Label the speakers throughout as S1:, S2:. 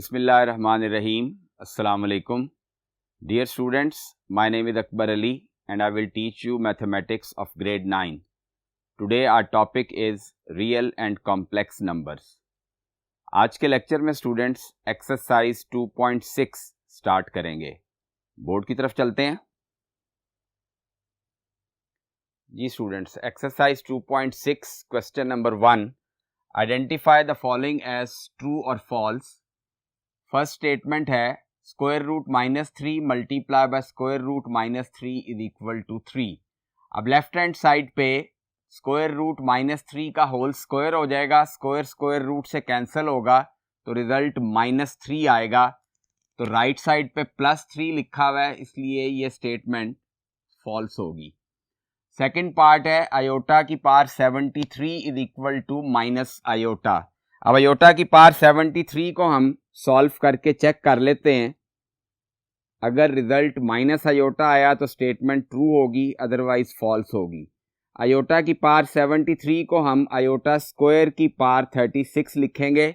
S1: Bismillahirrahmanirrahim. Assalamu alaikum. Dear students, my name is Akbar Ali and I will teach you mathematics of grade 9. Today our topic is real and complex numbers. आज के lecture में students exercise 2.6 start करेंगे. Board की तरफ चलते हैं. जी students, exercise 2.6 question number 1. Identify the following as true और फॉल्स. फर्स्ट स्टेटमेंट है square root -3 multiply by square root -3 is equal to 3. अब लेफ्ट हैंड साइड पे स्क्वायर रूट -3 का होल स्क्वायर हो जाएगा. स्क्वायर रूट से कैंसिल होगा तो रिजल्ट -3 आएगा. तो राइट साइड पे +3 लिखा हुआ है, इसलिए ये स्टेटमेंट फॉल्स होगी. सेकंड पार्ट है आयोटा की power 73 is equal to minus iota. अब आयोटा की पावर 73 को हम सॉल्व करके चेक कर लेते हैं. अगर रिजल्ट माइनस आयोटा आया तो स्टेटमेंट ट्रू होगी, अदरवाइज फॉल्स होगी. आयोटा की पावर 73 को हम आयोटा स्क्वायर की पावर 36 लिखेंगे.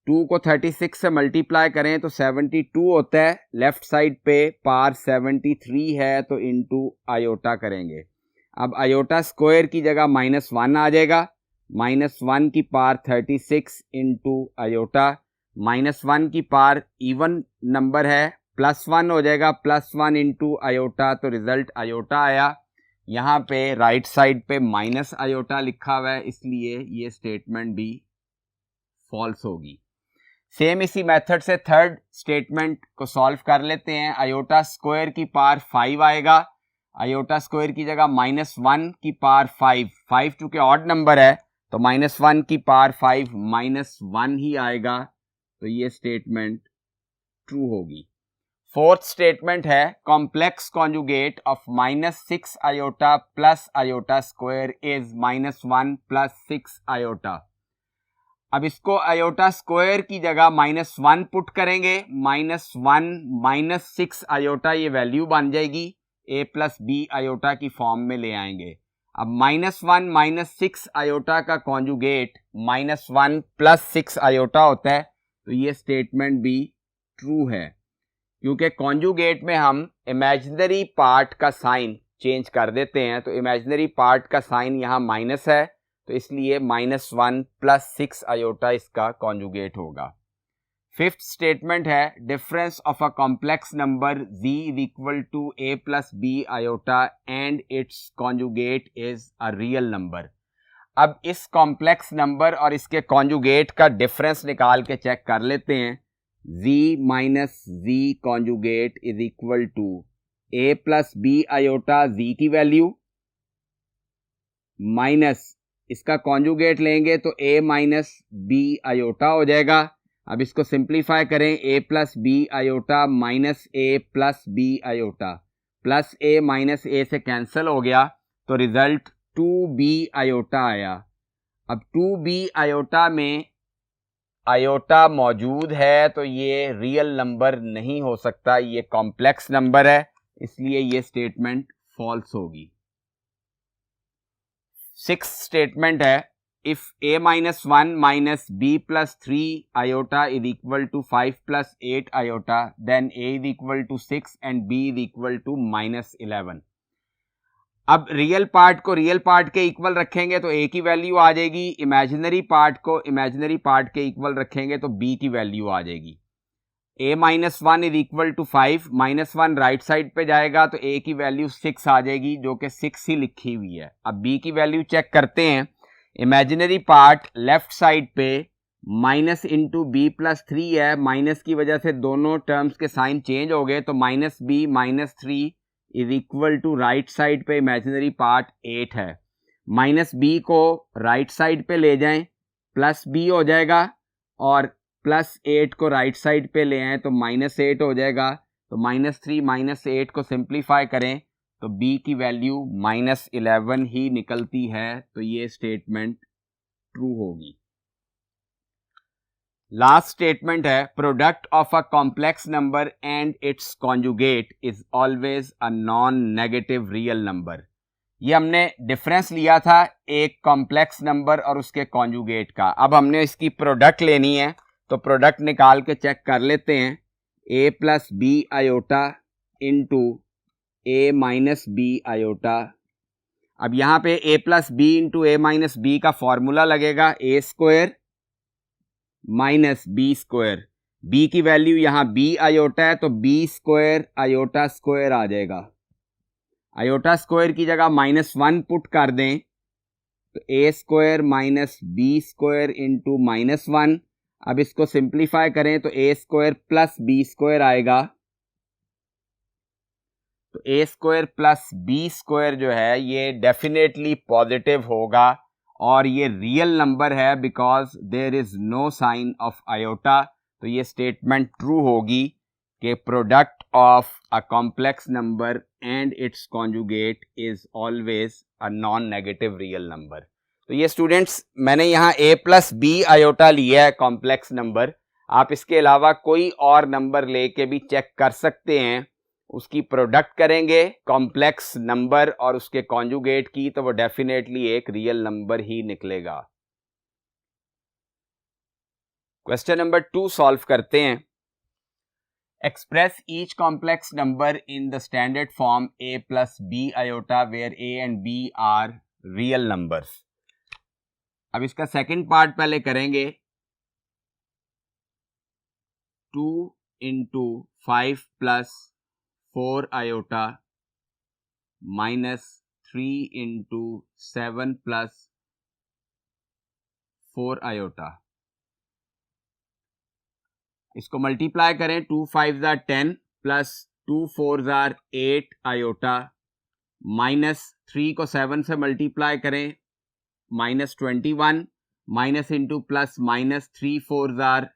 S1: 2 को 36 से मल्टीप्लाई करें तो 72 होता है. लेफ्ट साइड पे पावर 73 है तो इनटू आयोटा करेंगे. अब आयोटा स्क्वायर की जगह -1 आ जाएगा. -1 की पावर 36 इंटू आयोटा. -1 की पावर इवन नंबर है, +1 हो जाएगा. +1 इंटू आयोटा तो रिजल्ट आयोटा आया. यहाँ पे राइट साइड पे माइनस आयोटा लिखा हुआ है, इसलिए ये स्टेटमेंट भी फॉल्स होगी. सेम इसी मेथड से थर्ड स्टेटमेंट को सॉल्व कर लेते हैं. आयोटा स्क्वायर की पावर 5 आएगा. आयोटा स्क्वायर की जगह -1 की पावर 5 चूंकि ऑड नंबर है तो -1 की पावर 5 -1 ही आएगा. तो ये स्टेटमेंट ट्रू होगी. फोर्थ स्टेटमेंट है complex conjugate of -6 iota plus iota square is -1 + 6 iota. अब इसको आयोटा स्क्वायर की जगह -1 पुट करेंगे. -1 - 6 आयोटा ये वैल्यू बन जाएगी. a + b आयोटा की फॉर्म में ले आएंगे. अब -1 - 6 आयोटा का कॉन्जुगेट -1 + 6 आयोटा होता है. तो ये स्टेटमेंट भी ट्रू है, क्योंकि कॉन्जुगेट में हम इमेजिनरी पार्ट का साइन चेंज कर देते हैं. तो इमेजिनरी पार्ट का साइन यहाँ माइनस है, तो इसलिए -1 + 6 आयोटा इसका कॉन्जुगेट होगा. फिफ्थ स्टेटमेंट है difference of a complex number z is equal to a + b iota and its conjugate is a real number. अब इस कॉम्प्लेक्स नंबर और इसके कॉन्जुगेट का डिफरेंस निकाल के चेक कर लेते हैं. z - z conjugate is equal to a + b iota z की वैल्यू माइनस इसका कॉन्जुगेट लेंगे तो a - b आयोटा हो जाएगा. अब इसको सिंप्लीफाई करें. a + b iota minus a + b iota plus a minus a से कैंसिल हो गया तो रिजल्ट 2b आयोटा आया. अब 2b आयोटा में आयोटा मौजूद है तो ये रियल नंबर नहीं हो सकता, ये कॉम्प्लेक्स नंबर है, इसलिए ये स्टेटमेंट फॉल्स होगी. सिक्स्थ स्टेटमेंट है if a - 1 - b + 3 iota is equal to 5 + 8 iota then a is equal to 6 and b is equal to -11. अब रियल पार्ट को रियल पार्ट के इक्वल रखेंगे तो a की वैल्यू आ जाएगी. इमेजिनरी पार्ट को इमेजिनरी पार्ट के इक्वल रखेंगे तो b की वैल्यू आ जाएगी. a - 1 is equal to 5, -1 right side पे जाएगा तो a की वैल्यू 6 आ जाएगी, जो कि 6 ही लिखी हुई है. अब b की वैल्यू चेक करते हैं. इमेजिनरी पार्ट लेफ्ट साइड पे माइनस इंटू b + 3 है. माइनस की वजह से दोनों टर्म्स के साइन चेंज हो गए तो -b - 3 is equal to right side पे इमेजिनरी पार्ट 8 है. -b को राइट साइड पे ले जाएं +b हो जाएगा और +8 को राइट साइड पे ले आए तो -8 हो जाएगा. तो -3 - 8 को सिंप्लीफाई करें तो b की वैल्यू -11 ही निकलती है. तो ये स्टेटमेंट ट्रू होगी. लास्ट स्टेटमेंट है product of a complex number and its conjugate is always a non negative real number. ये हमने डिफरेंस लिया था एक कॉम्प्लेक्स नंबर और उसके कॉन्जुगेट का. अब हमने इसकी प्रोडक्ट लेनी है तो प्रोडक्ट निकाल के चेक कर लेते हैं। A plus B iota into A minus b iota. अब यहाँ पे a plus B into A minus B का फॉर्मूला लगेगा a square minus B square. B की वैल्यू यहाँ बी आयोटा है तो बी स्क्वायर आयोटा स्क्वायर आ जाएगा। आयोटा स्क्वायर की जगह -1 पुट कर दें तो a square minus B square into -1। अब इसको सिंप्लीफाई करें तो a square plus B square आएगा। तो a square plus B square जो है ये डेफिनेटली पॉजिटिव होगा और ये रियल नंबर है because there is no sign of iota. तो ये स्टेटमेंट ट्रू होगी कि product of a complex number and its conjugate is always a non negative real number. तो ये स्टूडेंट्स मैंने यहाँ a प्लस बी आयोटा लिया है कॉम्प्लेक्स नंबर। आप इसके अलावा कोई और नंबर लेके भी चेक कर सकते हैं। उसकी प्रोडक्ट करेंगे कॉम्प्लेक्स नंबर और उसके कॉन्जुगेट की तो वो डेफिनेटली एक रियल नंबर ही निकलेगा। क्वेश्चन नंबर 2 सॉल्व करते हैं। Express each complex number in the standard form a plus B iota where a and b are real numbers. अब इसका सेकंड पार्ट पहले करेंगे। 2 into 5 plus 4 iota minus 3 into 7 plus 4 iota. इसको multiply करें। 2 5 or 10 plus 2 4 or 8 iota minus 3 को 7 से multiply करें -21 minus into plus minus 3 4 are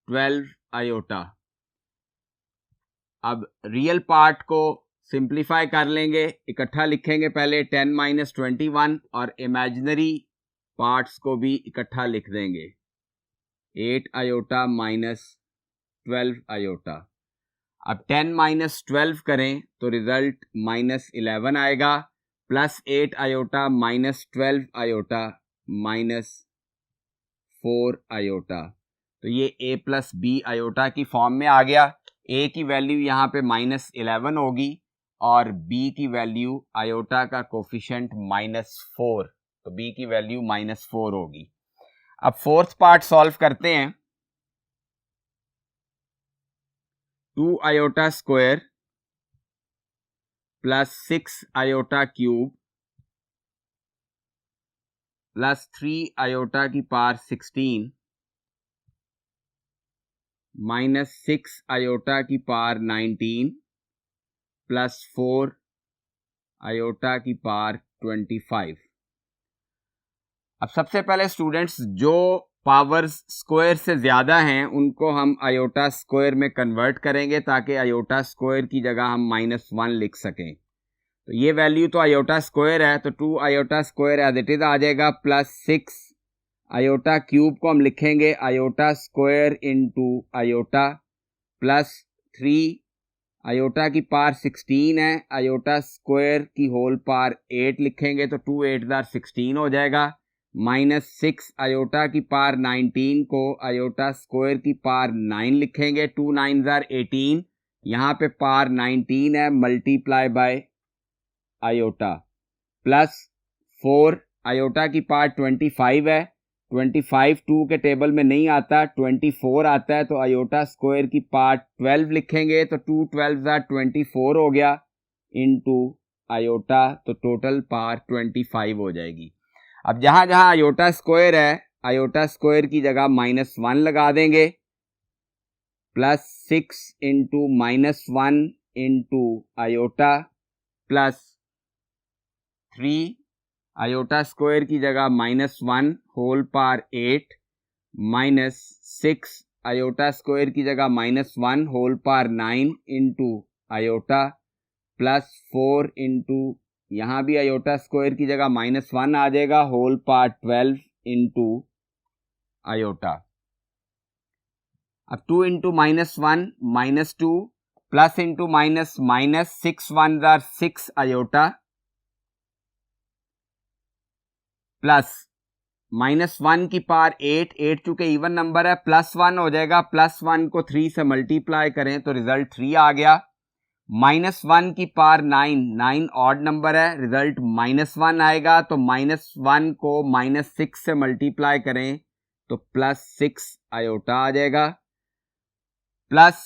S1: 12 iota. अब रियल पार्ट को सिंप्लीफाई कर लेंगे, इकट्ठा लिखेंगे पहले 10 माइनस 21 और इमेजिनरी पार्ट्स को भी इकट्ठा लिख देंगे 8 आयोटा माइनस 12 आयोटा। अब 10 माइनस 12 करें तो रिजल्ट -11 आएगा plus 8 iota minus 12 iota minus 4 iota. तो ये a प्लस बी आयोटा की फॉर्म में आ गया। a की वैल्यू यहाँ पे -11 होगी और b की वैल्यू आयोटा का कोफिशिएंट -4, तो b की वैल्यू -4 होगी। अब फोर्थ पार्ट सॉल्व करते हैं। 2 iota square plus 6 iota cube plus 3 iota की पावर 16 माइनस 6 आयोटा की पावर 19 प्लस 4 आयोटा की पावर 25। अब सबसे पहले स्टूडेंट्स जो पावर्स स्क्वायर से ज़्यादा हैं उनको हम आयोटा स्क्वायर में कन्वर्ट करेंगे ताकि आयोटा स्क्वायर की जगह हम -1 लिख सकें। तो ये वैल्यू तो आयोटा स्क्वायर है तो 2 iota square as it is आ जाएगा प्लस 6 आयोटा क्यूब को हम लिखेंगे iota square into iota plus 3 iota की पावर 16 है, आयोटा स्क्वायर की होल पावर 8 लिखेंगे तो 2 8 आर 16 हो जाएगा माइनस 6 आयोटा की पावर 19 को आयोटा स्क्वायर की पावर 9 लिखेंगे 2 9 आर 18, यहाँ पे पावर 19 है multiply by iota plus 4 iota की पावर 25 है, 25 2 के टेबल में नहीं आता 24 आता है तो आयोटा स्क्वायर की पावर 12 लिखेंगे तो 2 12 आर 24 हो गया इनटू आयोटा तो टोटल पावर 25 हो जाएगी। अब जहां जहां आयोटा स्क्वायर है आयोटा स्क्वायर की जगह -1 लगा देंगे plus 6 into -1 into iota plus 3 iota square की जगह -1 whole power 8 minus 6 iota square की जगह -1 whole power 9 into iota plus 4 into यहाँ भी आयोटा स्क्वायर की जगह -1 आ जाएगा होल पावर 12 इंटू आयोटा। अब 2 into -1 -2 plus into minus 6 1 or 6 iota plus -1 की पावर 8 चूंकि इवन नंबर है +1 हो जाएगा, +1 को 3 से मल्टीप्लाई करें तो रिजल्ट 3 आ गया। -1 की पावर 9 ऑड नंबर है, रिजल्ट -1 आएगा, तो -1 को -6 से मल्टीप्लाई करें तो +6 आयोटा आ जाएगा। प्लस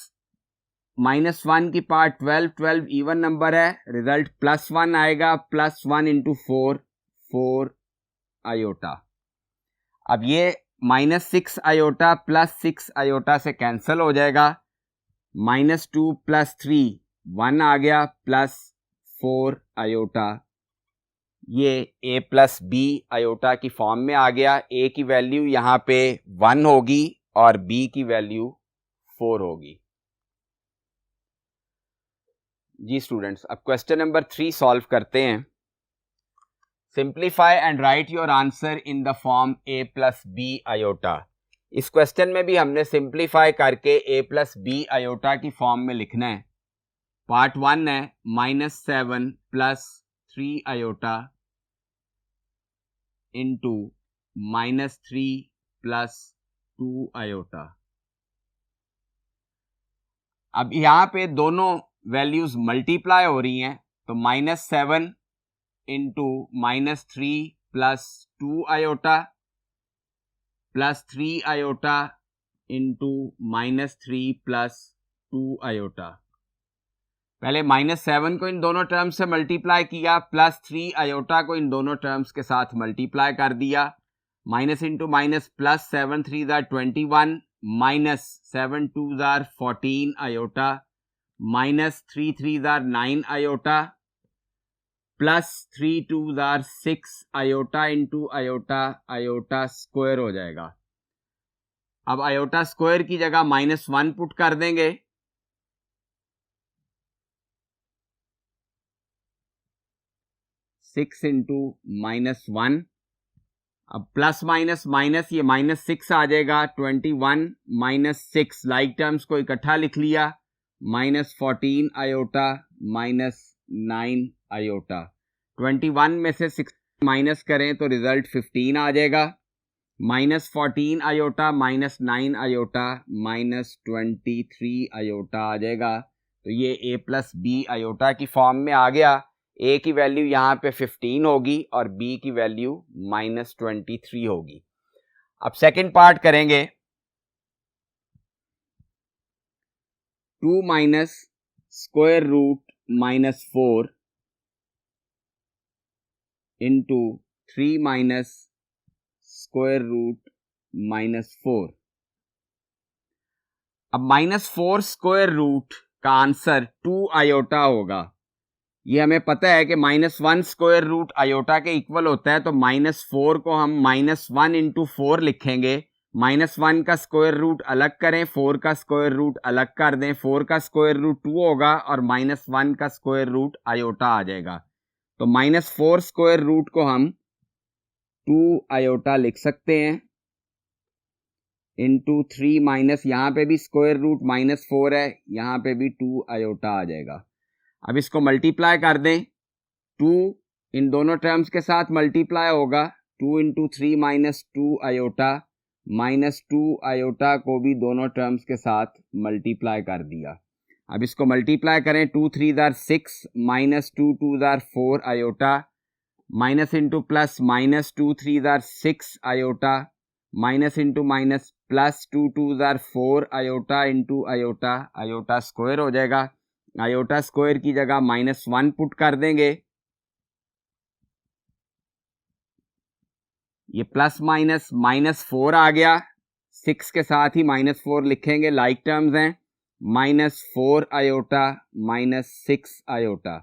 S1: -1 की पावर 12 इवन नंबर है, रिजल्ट +1 आएगा, +1 इंटू 4 आयोटा। अब ये -6 आयोटा +6 आयोटा से कैंसिल हो जाएगा, -2 + 3 1 आ गया, +4 आयोटा, ये a + b आयोटा की फॉर्म में आ गया। a की वैल्यू यहां पे 1 होगी और b की वैल्यू 4 होगी। जी स्टूडेंट्स, अब क्वेश्चन नंबर 3 सॉल्व करते हैं। Simplify and write your answer in the form a + b iota. इस क्वेश्चन में भी हमने सिंप्लीफाई करके a + b आयोटा की फॉर्म में लिखना है। पार्ट 1 है -7 + 3 आयोटा इंटू -3 + 2 आयोटा। अब यहां पे दोनों वैल्यूज मल्टीप्लाई हो रही हैं, तो -7 into -3 + 2 iota +3 iota into -3 + 2 iota. पहले -7 को इन दोनों टर्म्स से मल्टीप्लाई किया, +3 आयोटा को इन दोनों टर्म्स के साथ मल्टीप्लाई कर दिया। Minus into minus, +7 3 21 -7 2 14 iota, -3 3 9 iota, +3 2 6 iota into iota, iota square हो जाएगा। अब आयोटा स्क्वायर की जगह -1 पुट कर देंगे, सिक्स इंटू -1। अब प्लस माइनस माइनस, ये -6 आ जाएगा, 21 - 6 लाइक टर्म्स को इकट्ठा लिख लिया, -14 आयोटा -9 आयोटा। 21 में से 6 माइनस करें तो रिजल्ट 15 आ जाएगा, -14 आयोटा -9 आयोटा -23 आयोटा आ जाएगा। तो ये a + b आयोटा की फॉर्म में आ गया। a की वैल्यू यहाँ पे 15 होगी और b की वैल्यू -23 होगी। अब सेकंड पार्ट करेंगे। 2 - -4 इंटू 3 -4। अब -4 स्क्वायर रूट का आंसर 2 आयोटा होगा। ये हमें पता है कि -1 स्क्वायर रूट आयोटा के इक्वल होता है, तो -4 को हम -1 इंटू 4 लिखेंगे। -1 का स्क्वायर रूट अलग करें, 4 का स्क्वायर रूट अलग कर दें, 4 का स्क्वायर रूट 2 होगा और -1 का स्क्वायर रूट आयोटा आ जाएगा। तो -4 स्क्वायर रूट को हम 2 आयोटा लिख सकते हैं इंटू 3 माइनस, यहाँ पे भी स्क्वायर रूट -4 है, यहाँ पे भी 2 आयोटा आ जाएगा। अब इसको मल्टीप्लाई कर दें, 2 इन दोनों टर्म्स के साथ मल्टीप्लाई होगा, 2 इंटू 3 -2 आयोटा, -2 आयोटा को भी दोनों टर्म्स के साथ मल्टीप्लाई कर दिया। अब इसको मल्टीप्लाई करें, 2 3 6 -2 2 4 iota, minus into plus, -2 3 6 iota, minus into minus, +2 2 4 iota into iota, iota square हो जाएगा। आयोटा स्क्वायर की जगह -1 पुट कर देंगे, ये प्लस माइनस -4 आ गया, 6 के साथ ही -4 लिखेंगे, लाइक टर्म्स हैं, -4 आयोटा -6 आयोटा।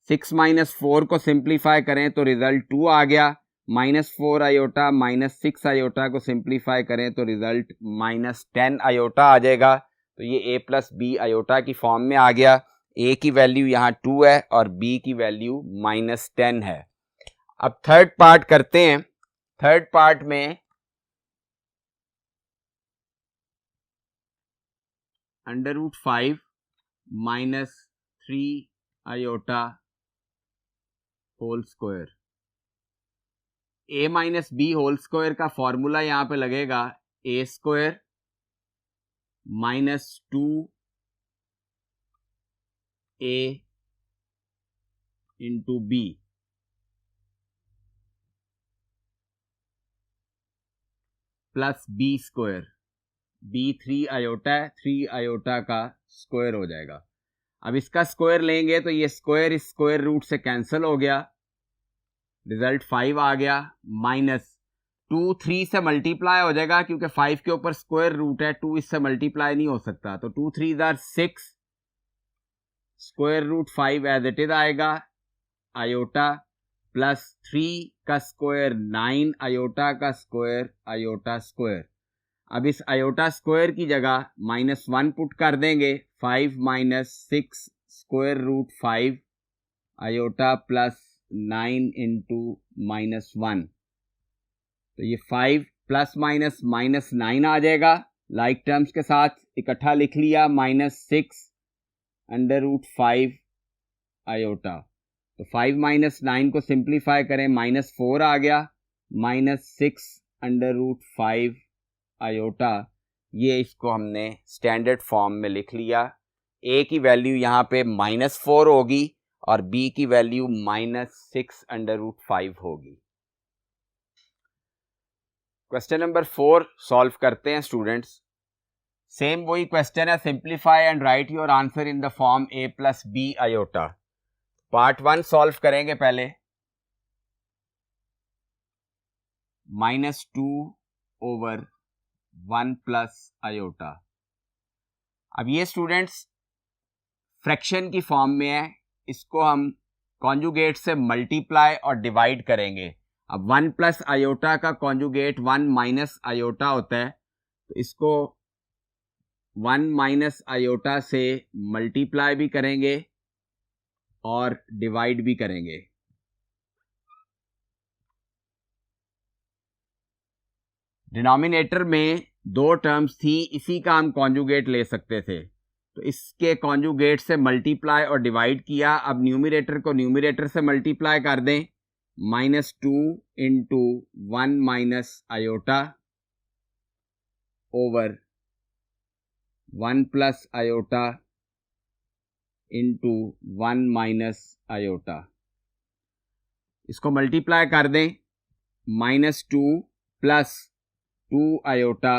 S1: 6 - 4 को सिंप्लीफाई करें तो रिजल्ट 2 आ गया, -4 आयोटा -6 आयोटा को सिंप्लीफाई करें तो रिजल्ट -10 आयोटा आ जाएगा। तो ये a + b आयोटा की फॉर्म में आ गया। a की वैल्यू यहाँ 2 है और b की वैल्यू -10 है। अब थर्ड पार्ट करते हैं। थर्ड पार्ट में √5 - 3 iota whole square. a minus B whole square का फॉर्मूला यहाँ पे लगेगा a square minus 2a into B plus B square. B 3 iota है, 3 आयोटा का स्क्वायर हो जाएगा। अब इसका स्क्वायर लेंगे तो ये स्क्वायर इस स्क्वायर रूट से कैंसिल हो गया, रिजल्ट 5 आ गया, माइनस 2 3 से मल्टीप्लाई हो जाएगा क्योंकि 5 के ऊपर स्क्वायर रूट है, 2 इससे मल्टीप्लाई नहीं हो सकता, तो 2 3 आर 6, square root 5 as it is आएगा, आयोटा प्लस 3 का स्क्वायर 9 आयोटा का स्क्वायर आयोटा स्क्वायर। अब इस आयोटा स्क्वायर की जगह -1 पुट कर देंगे, 5 minus 6 square root 5 iota plus 9 into -1, तो ये 5 प्लस माइनस -9 आ जाएगा, लाइक टर्म्स के साथ इकट्ठा लिख लिया, -6 अंडर रूट 5 आयोटा, तो 5 माइनस 9 को सिंप्लीफाई करें, -4 आ गया, -6 अंडर रूट 5 आयोटा। ये इसको हमने स्टैंडर्ड फॉर्म में लिख लिया। a की वैल्यू यहाँ पे -4 होगी और b की वैल्यू -6 अंडर रूट 5 होगी। क्वेश्चन नंबर 4 सॉल्व करते हैं स्टूडेंट्स। सेम वही क्वेश्चन है, simplify and write your answer in the form a plus B iota. Part 1 solve करेंगे पहले, -2 ओवर 1 प्लस आयोटा। अब ये स्टूडेंट्स फ्रैक्शन की फॉर्म में है, इसको हम कॉन्जुगेट से मल्टीप्लाई और डिवाइड करेंगे। अब 1 प्लस आयोटा का कॉन्जुगेट 1 माइनस आयोटा होता है, तो इसको 1 माइनस आयोटा से मल्टीप्लाई भी करेंगे और डिवाइड भी करेंगे। डिनोमिनेटर में 2 टर्म्स थी, इसी का हम कॉन्जुगेट ले सकते थे, तो इसके कॉन्जुगेट से मल्टीप्लाई और डिवाइड किया। अब न्यूमरेटर को न्यूमरेटर से मल्टीप्लाई कर दें, -2 into 1 minus iota over 1 plus iota into 1 minus iota. इसको मल्टीप्लाई कर दें, -2 प्लस 2 आयोटा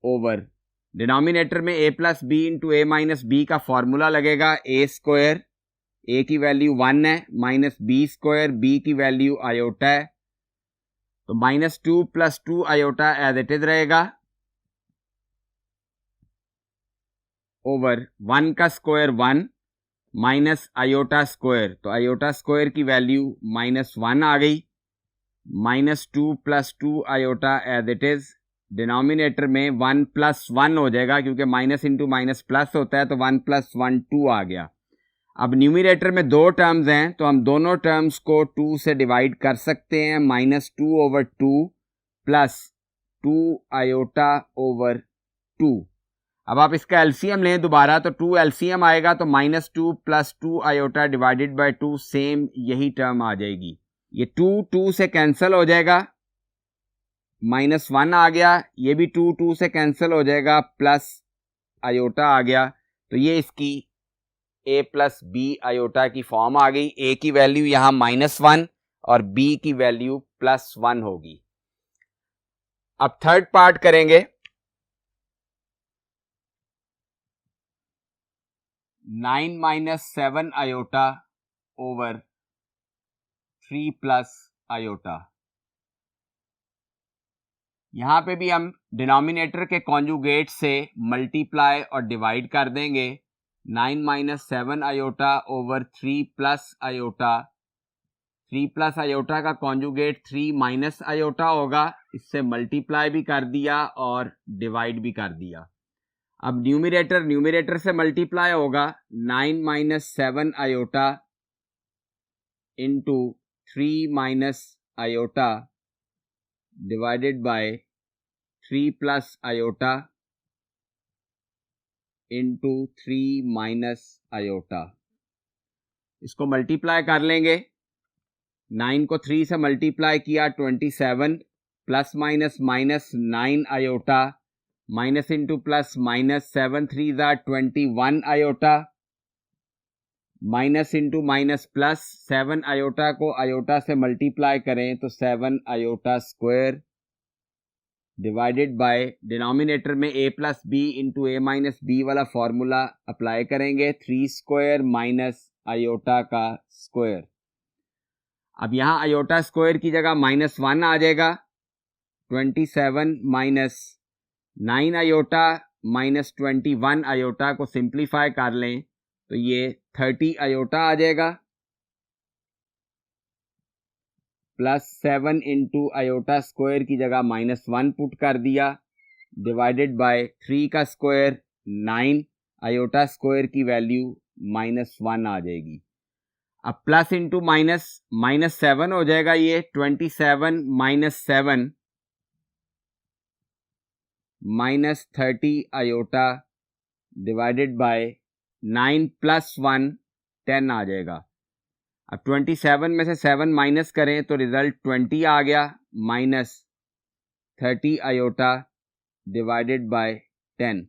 S1: ओवर, डिनोमिनेटर में a plus B into A minus B का फॉर्मूला लगेगा, a स्क्वायर, a की वैल्यू 1 है, माइनस बी स्क्वायर, b की वैल्यू आयोटा है, तो -2 plus 2 iota as it is रहेगा, ओवर 1 का स्क्वायर 1 माइनस आयोटा स्क्वायर, तो आयोटा स्क्वायर की वैल्यू -1 आ गई, -2 plus 2 iota as it is, denominator में 1 प्लस 1 हो जाएगा क्योंकि माइनस इंटू माइनस प्लस होता है, तो 1 प्लस 1 2 आ गया। अब न्यूमरेटर में 2 टर्म्स हैं, तो हम दोनों टर्म्स को 2 से डिवाइड कर सकते हैं, -2 ओवर 2 प्लस 2 आयोटा ओवर 2। अब आप इसका एलसीएम लें दोबारा, तो 2 एलसीएम आएगा, तो -2 plus 2 iota divided by 2, same यही टर्म आ जाएगी। ये 2 से कैंसिल हो जाएगा, -1 आ गया, ये भी 2 से कैंसिल हो जाएगा, प्लस आयोटा आ गया, तो ये इसकी a प्लस बी आयोटा की फॉर्म आ गई। a की वैल्यू यहां -1 और b की वैल्यू +1 होगी। अब थर्ड पार्ट करेंगे, 9 minus 7 iota over 3 plus iota. यहां पे भी हम डिनोमिनेटर के कॉन्जुगेट से मल्टीप्लाई और डिवाइड कर देंगे, 9 minus 7 iota over 3 plus iota, 3 plus iota का कॉन्जुगेट 3 माइनस आयोटा होगा, इससे मल्टीप्लाई भी कर दिया और डिवाइड भी कर दिया। अब न्यूमरेटर से मल्टीप्लाई होगा, 9 minus 7 iota into 3 minus iota divided by 3 plus iota into 3 minus iota. इसको मल्टीप्लाई कर लेंगे, 9 को 3 से मल्टीप्लाई किया 27 plus minus minus 9 iota minus into plus minus 7 3 21 iota minus into minus plus 7 iota को आयोटा से मल्टीप्लाई करें तो 7 iota square divided by denominator में a plus B into a minus B वाला फॉर्मूला अप्लाई करेंगे 3 square minus iota का square. अब यहाँ आयोटा स्क्वायर की जगह -1 आ जाएगा 27 माइनस 9 आयोटा माइनस 21 आयोटा को सिंप्लीफाई कर लें तो ये 30 आयोटा आ जाएगा प्लस 7 इंटू आयोटा स्क्वायर की जगह -1 पुट कर दिया डिवाइडेड बाय 3 का स्क्वायर 9 आयोटा स्क्वायर की वैल्यू -1 आ जाएगी। अब प्लस इंटू माइनस -7 हो जाएगा ये 27 minus 7 minus 30 iota divided bye 9 plus 1 10 आ जाएगा। अब 27 में से 7 माइनस करें तो रिजल्ट 20 आ गया माइनस 30 आयोटा डिवाइडेड बाय 10।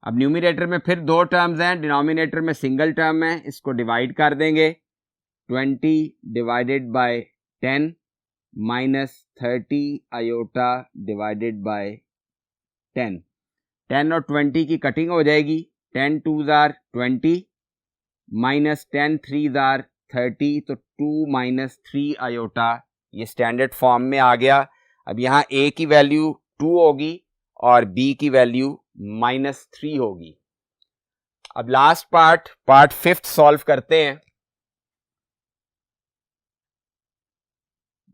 S1: अब न्यूमरेटर में फिर दो टर्म्स हैं, डिनोमिनेटर में सिंगल टर्म है, इसको डिवाइड कर देंगे 20 divided by 10 minus 30 iota divided bye 10। 10 और 20 की कटिंग हो जाएगी 10 2s are 20 minus 10 3s are 30 तो 2 माइनस 3 आयोटा ये स्टैंडर्ड फॉर्म में आ गया। अब यहाँ a की वैल्यू 2 होगी और b की वैल्यू -3 होगी। अब लास्ट पार्ट 5th सॉल्व करते हैं।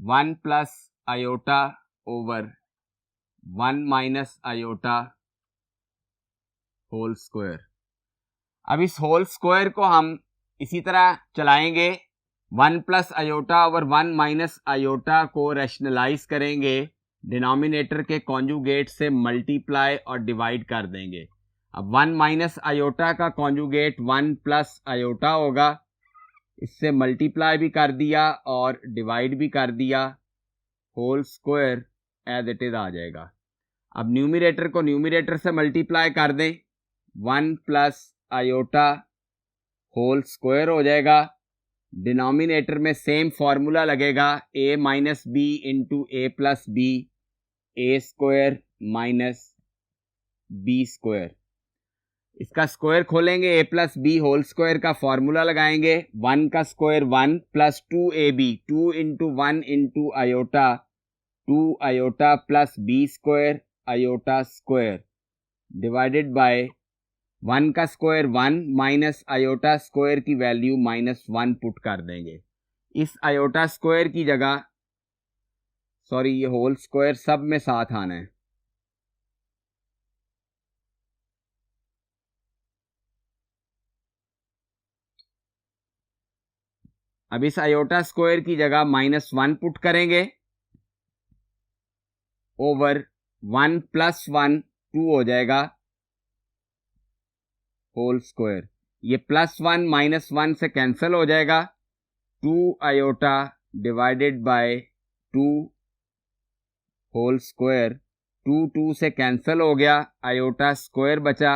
S1: 1 plus iota over 1 minus iota whole square. अब इस होल स्क्वायर को हम इसी तरह चलाएंगे 1 plus iota over 1 minus iota को रैशनलाइज करेंगे, डिनोमिनेटर के कॉन्जुगेट से मल्टीप्लाई और डिवाइड कर देंगे। अब 1 माइनस आयोटा का कॉन्जुगेट 1 प्लस आयोटा होगा, इससे मल्टीप्लाई भी कर दिया और डिवाइड भी कर दिया, whole square as it is आ जाएगा। अब न्यूमरेटर को न्यूमरेटर से मल्टीप्लाई कर दें 1 प्लस आयोटा होल स्क्वायर हो जाएगा। डिनोमिनेटर में सेम फॉर्मूला लगेगा a minus B into A plus B A square minus B square. इसका स्क्वायर खोलेंगे a plus B whole square का फॉर्मूला लगाएंगे 1 का square 1 plus 2ab 2 into 1 into iota 2 iota plus B square iota square divided by 1 का square 1 minus iota square की value -1 put कर देंगे। इस आयोटा स्क्वायर की जगह ये होल स्क्वायर सब में साथ आना है। अब इस आयोटा स्क्वायर की जगह -1 पुट करेंगे ओवर 1 प्लस 1 2 हो जाएगा होल स्क्वायर। ये +1 -1 से कैंसिल हो जाएगा 2 iota divided by 2 whole square. 2 से कैंसिल हो गया, आयोटा स्क्वायर बचा,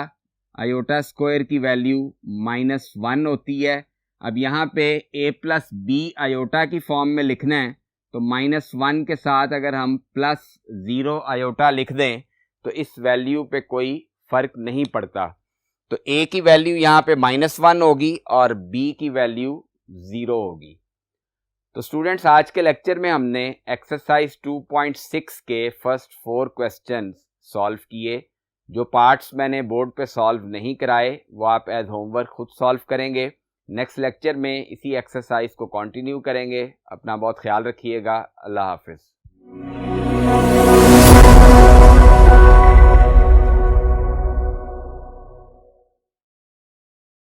S1: आयोटा स्क्वायर की वैल्यू -1 होती है। अब यहाँ पे a प्लस बी आयोटा की फॉर्म में लिखना है तो -1 के साथ अगर हम +0 आयोटा लिख दें तो इस वैल्यू पे कोई फर्क नहीं पड़ता। तो a की वैल्यू यहाँ पे -1 होगी और b की वैल्यू 0 होगी। तो स्टूडेंट्स आज के लेक्चर में हमने एक्सरसाइज 2.6 के फर्स्ट 4 क्वेश्चंस सॉल्व किए। जो पार्ट्स मैंने बोर्ड पे सॉल्व नहीं कराए वो आप एज होमवर्क खुद सॉल्व करेंगे। नेक्स्ट लेक्चर में इसी एक्सरसाइज को कंटिन्यू करेंगे। अपना बहुत ख्याल रखिएगा। अल्लाह हाफिज़।